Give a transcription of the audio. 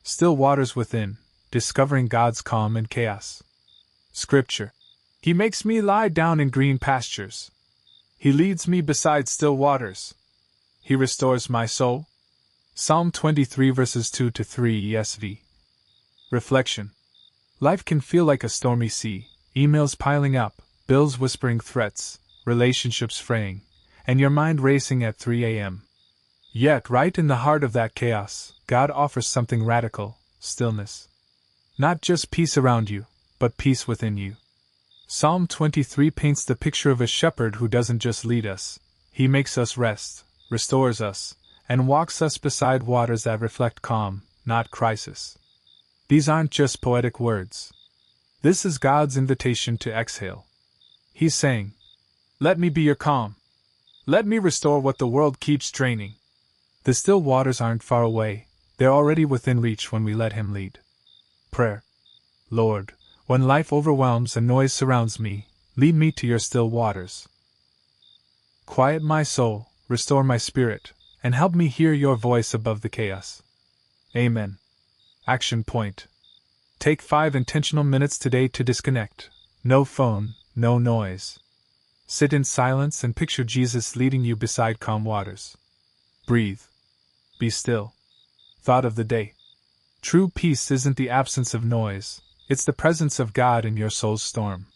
Still waters within, discovering God's calm in chaos. Scripture. He makes me lie down in green pastures. He leads me beside still waters. He restores my soul. Psalm 23 verses 2-3 ESV. Reflection. Life can feel like a stormy sea, emails piling up, bills whispering threats, relationships fraying, and your mind racing at 3 a.m. Yet, right in the heart of that chaos, God offers something radical: stillness. Not just peace around you, but peace within you. Psalm 23 paints the picture of a shepherd who doesn't just lead us, he makes us rest, restores us, and walks us beside waters that reflect calm, not crisis. These aren't just poetic words. This is God's invitation to exhale. He's saying, "Let me be your calm. Let me restore what the world keeps draining." The still waters aren't far away, they're already within reach when we let Him lead. Prayer. Lord, when life overwhelms and noise surrounds me, lead me to your still waters. Quiet my soul, restore my spirit, and help me hear your voice above the chaos. Amen. Action point. Take 5 intentional minutes today to disconnect. No phone, no noise. Sit in silence and picture Jesus leading you beside calm waters. Breathe. Be still. Thought of the day. True peace isn't the absence of noise, it's the presence of God in your soul's storm.